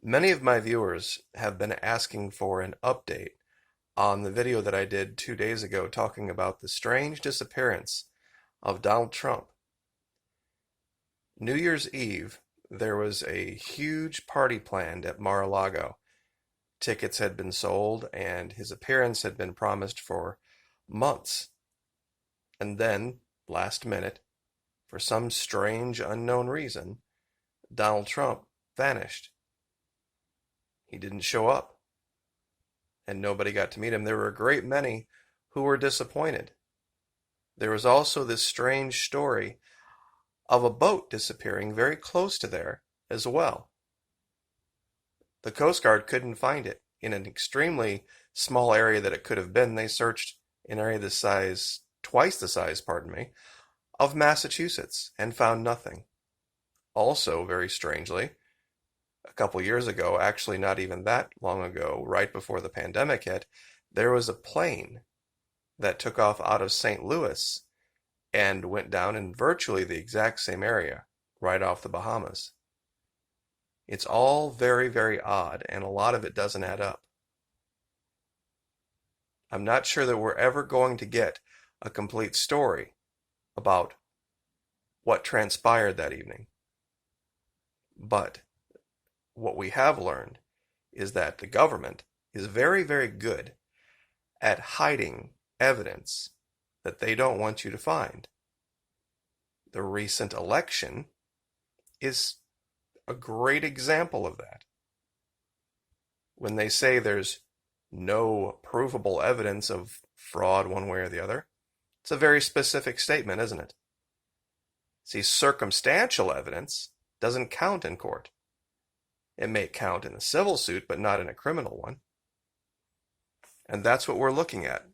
Many of my viewers have been asking for an update on the video that I did 2 days ago talking about the strange disappearance of Donald Trump. New Year's Eve, there was a huge party planned at Mar-A-Lago. Tickets had been sold and his appearance had been promised for months. And then, last minute, for some strange unknown reason, Donald Trump vanished. He didn't show up, and nobody got to meet him. There were a great many who were disappointed. There was also this strange story of a boat disappearing very close to there as well. The Coast Guard couldn't find it in an extremely small area that it could have been. They searched an area the size, twice the size, of Massachusetts and found nothing. Also, very strangely, a couple years ago, actually not even that long ago, right before the pandemic hit, there was a plane that took off out of St. Louis and went down in virtually the exact same area, right off the Bahamas. It's all very, very odd, and a lot of it doesn't add up. I'm not sure that we're ever going to get a complete story about what transpired that evening. But what we have learned is that the government is very, very good at hiding evidence that they don't want you to find. The recent election is a great example of that. When they say there's no provable evidence of fraud one way or the other, it's a very specific statement, isn't it? See, circumstantial evidence doesn't count in court. It may count in a civil suit, but not in a criminal one. And that's what we're looking at,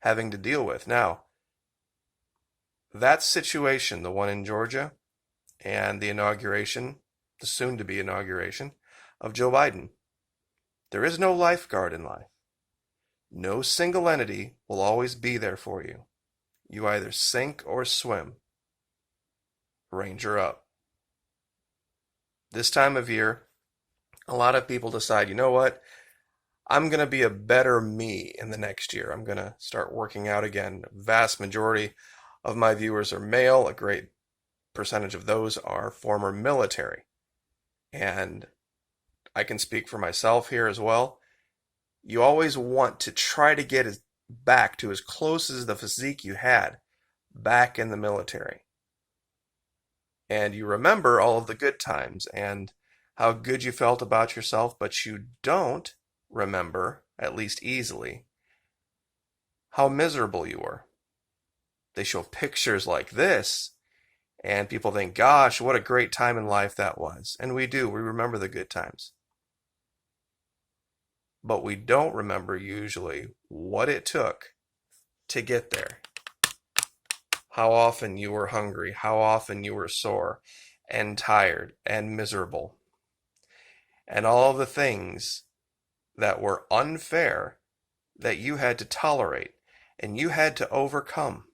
having to deal with. Now, that situation, the one in Georgia, and the inauguration, the soon-to-be inauguration, of Joe Biden, there is no lifeguard in life. No single entity will always be there for you. You either sink or swim. Ranger up. This time of year, a lot of people decide, you know what, I'm going to be a better me in the next year. I'm going to start working out again. The vast majority of my viewers are male. A great percentage of those are former military. And I can speak for myself here as well. You always want to try to get back to as close as the physique you had back in the military. And you remember all of the good times and how good you felt about yourself, but you don't remember, at least easily, how miserable you were. They show pictures like this, and people think, gosh, what a great time in life that was. And we do. We remember the good times. But we don't remember usually what it took to get there. How often you were hungry, how often you were sore and tired and miserable. And all of the things that were unfair that you had to tolerate and you had to overcome.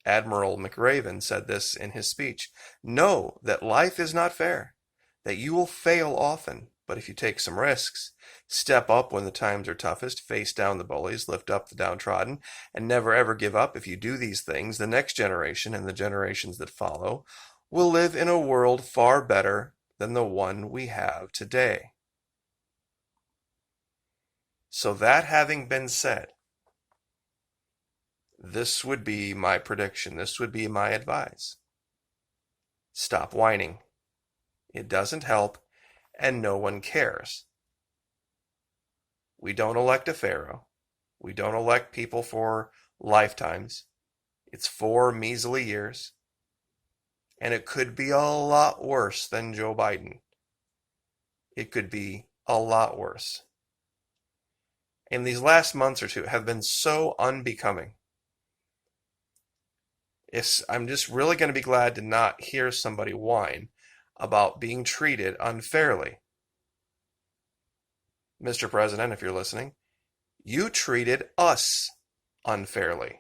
Admiral McRaven said this in his speech. Know that life is not fair, that you will fail often, but if you take some risks, step up when the times are toughest, face down the bullies, lift up the downtrodden, and never ever give up, if you do these things, the next generation and the generations that follow will live in a world far better than the one we have today. So that having been said, this would be my prediction. This would be my advice. Stop whining. It doesn't help, and no one cares. We don't elect a pharaoh. We don't elect people for lifetimes. It's 4 measly years. And it could be a lot worse than Joe Biden. It could be a lot worse. And these last months or two have been so unbecoming. I'm just really going to be glad to not hear somebody whine about being treated unfairly. Mr. President, if you're listening, you treated us unfairly.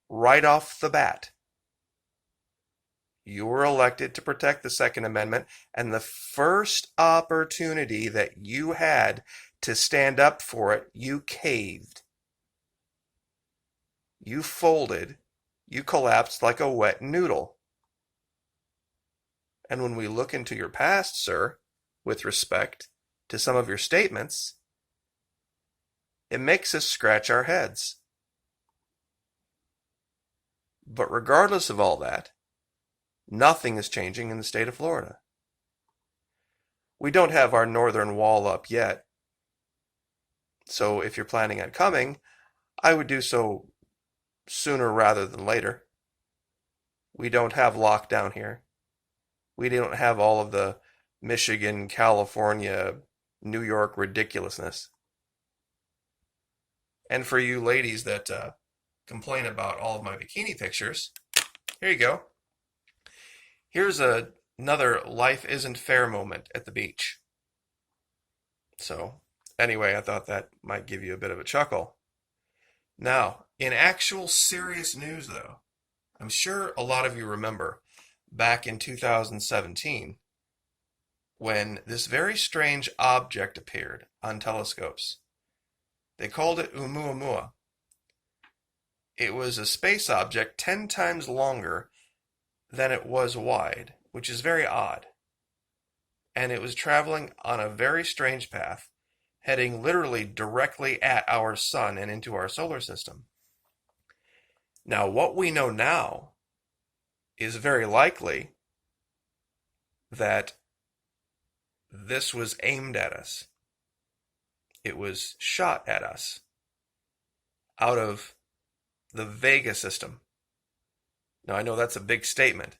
Right off the bat. You were elected to protect the Second Amendment, and the first opportunity that you had to stand up for it, you caved. You folded. You collapsed like a wet noodle. And when we look into your past, sir, with respect to some of your statements, it makes us scratch our heads. But regardless of all that, nothing is changing in the state of Florida. We don't have our northern wall up yet. So if you're planning on coming, I would do so sooner rather than later. We don't have lockdown here. We don't have all of the Michigan, California, New York ridiculousness. And for you ladies that complain about all of my bikini pictures, here you go. Here's another life isn't fair moment at the beach. So anyway, I thought that might give you a bit of a chuckle. Now, in actual serious news though, I'm sure a lot of you remember back in 2017 when this very strange object appeared on telescopes. They called it Oumuamua. It was a space object 10 times longer than it was wide, which is very odd. And it was traveling on a very strange path, heading literally directly at our sun and into our solar system. Now, what we know now is very likely that this was aimed at us. It was shot at us out of the Vega system. Now, I know that's a big statement,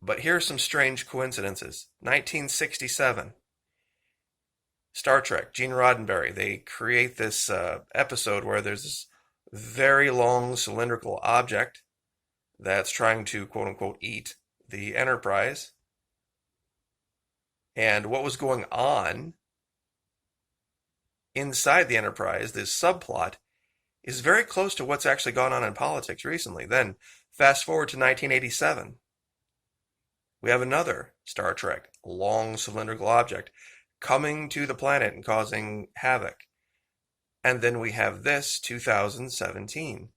but here are some strange coincidences. 1967, Star Trek, Gene Roddenberry, they create this episode where there's this very long cylindrical object that's trying to, quote unquote, eat the Enterprise. And what was going on inside the Enterprise, this subplot, is very close to what's actually gone on in politics recently. Then, fast forward to 1987. We have another Star Trek, long cylindrical object, coming to the planet and causing havoc. And then we have this, 2017.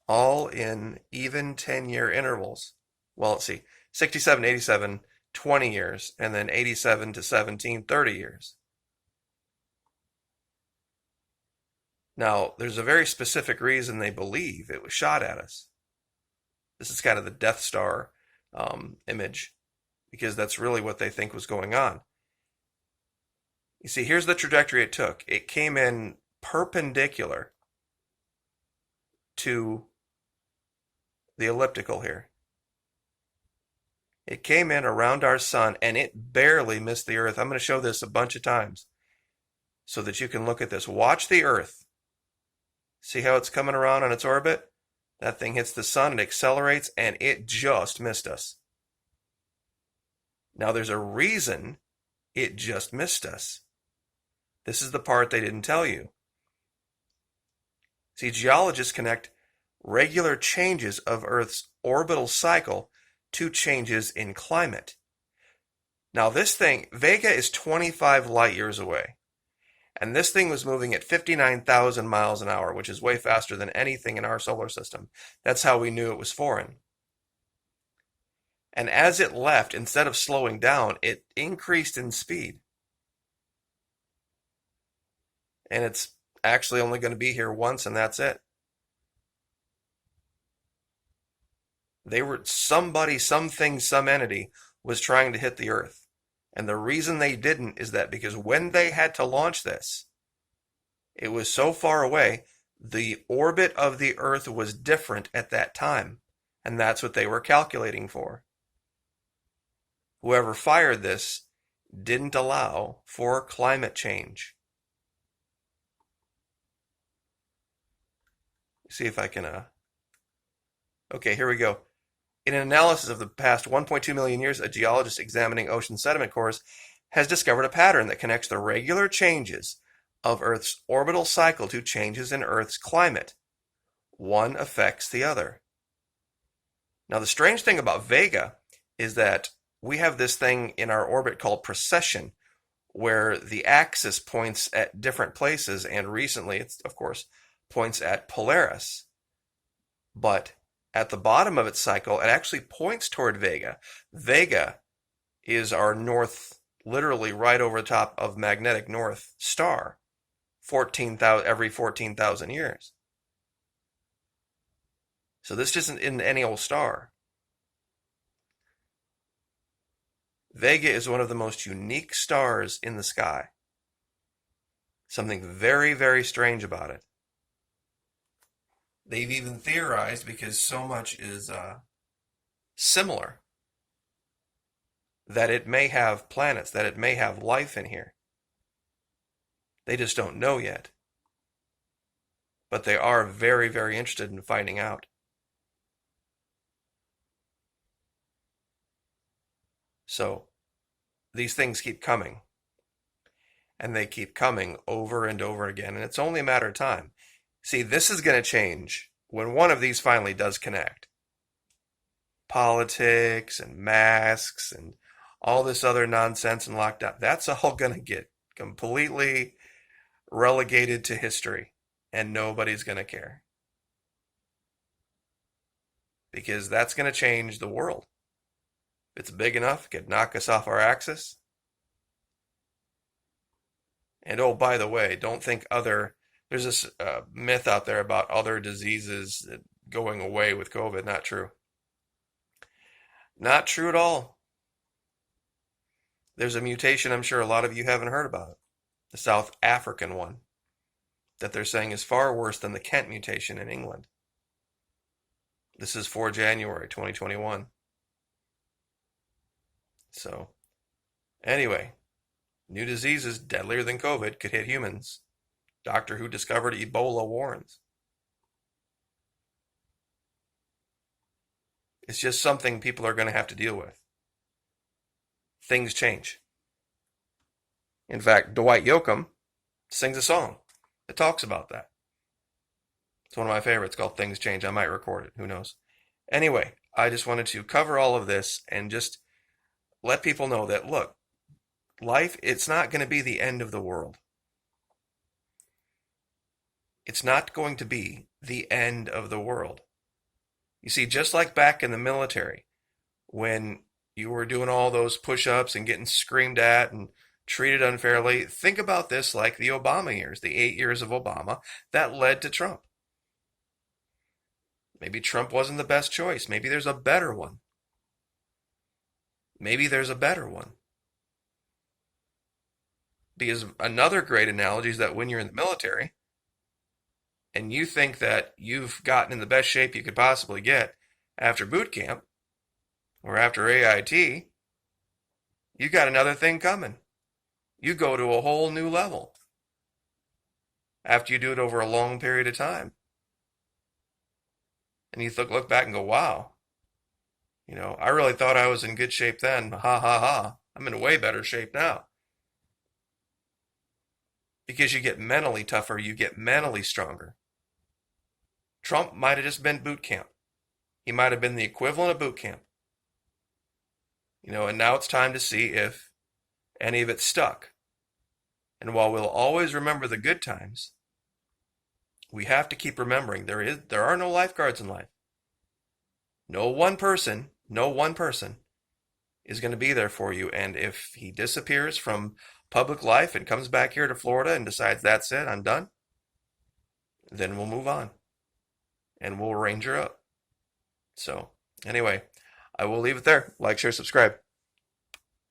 All in even 10-year intervals. Well, let's see, 67, 87, 20 years, and then 87 to 17, 30 years. Now, there's a very specific reason they believe it was shot at us. This is kind of the Death Star image, because that's really what they think was going on. You see, here's the trajectory it took. It came in perpendicular to the elliptical here. It came in around our sun, and it barely missed the Earth. I'm going to show this a bunch of times so that you can look at this. Watch the Earth. See how it's coming around on its orbit? That thing hits the sun, it accelerates, and it just missed us. Now, there's a reason it just missed us. This is the part they didn't tell you. See, geologists connect regular changes of Earth's orbital cycle to changes in climate. Now, this thing, Vega is 25 light years away. And this thing was moving at 59,000 miles an hour, which is way faster than anything in our solar system. That's how we knew it was foreign. And as it left, instead of slowing down, it increased in speed. And it's actually only going to be here once, and that's it. Somebody, something, some entity was trying to hit the Earth. And the reason they didn't is that because when they had to launch this, it was so far away, the orbit of the Earth was different at that time. And that's what they were calculating for. Whoever fired this didn't allow for climate change. See if I can... Okay, here we go. In an analysis of the past 1.2 million years, a geologist examining ocean sediment cores has discovered a pattern that connects the regular changes of Earth's orbital cycle to changes in Earth's climate. One affects the other. Now, the strange thing about Vega is that we have this thing in our orbit called precession, where the axis points at different places, and recently it's, of course, points at Polaris. But at the bottom of its cycle, it actually points toward Vega. Vega is our north, literally right over the top of magnetic north star, 14,000 every 14,000 years. So this isn't in any old star. Vega is one of the most unique stars in the sky. Something very, very strange about it. They've even theorized, because so much is similar, that it may have planets, that it may have life in here. They just don't know yet. But they are very, very interested in finding out. So these things keep coming. And they keep coming over and over again. And it's only a matter of time. See, this is going to change when one of these finally does connect. Politics and masks and all this other nonsense and lockdown, that's all going to get completely relegated to history. And nobody's going to care. Because that's going to change the world. If it's big enough, it could knock us off our axis. And oh, by the way, don't think there's this myth out there about other diseases going away with COVID. Not true. Not true at all. There's a mutation I'm sure a lot of you haven't heard about. The South African one. That they're saying is far worse than the Kent mutation in England. This is for January 2021. So, anyway, new diseases deadlier than COVID could hit humans. Doctor who discovered Ebola warns. It's just something people are going to have to deal with. Things change. In fact, Dwight Yoakam sings a song that talks about that. It's one of my favorites, called Things Change. I might record it. Who knows? Anyway, I just wanted to cover all of this and just let people know that, look, life, it's not going to be the end of the world. It's not going to be the end of the world. You see, just like back in the military, when you were doing all those push-ups and getting screamed at and treated unfairly, think about this like the Obama years, the 8 years of Obama that led to Trump. Maybe Trump wasn't the best choice. Maybe there's a better one. Maybe there's a better one. Because another great analogy is that when you're in the military and you think that you've gotten in the best shape you could possibly get after boot camp or after AIT, you got another thing coming. You go to a whole new level after you do it over a long period of time. And you look back and go, wow, I really thought I was in good shape then. Ha ha ha. I'm in way better shape now. Because you get mentally tougher, you get mentally stronger. Trump might have just been boot camp. He might have been the equivalent of boot camp. And now it's time to see if any of it stuck. And while we'll always remember the good times, we have to keep remembering there are no lifeguards in life. No one person is going to be there for you. And if he disappears from public life and comes back here to Florida and decides that's it, I'm done, then we'll move on and we'll ranger up. So anyway, I will leave it there. Like, share, subscribe.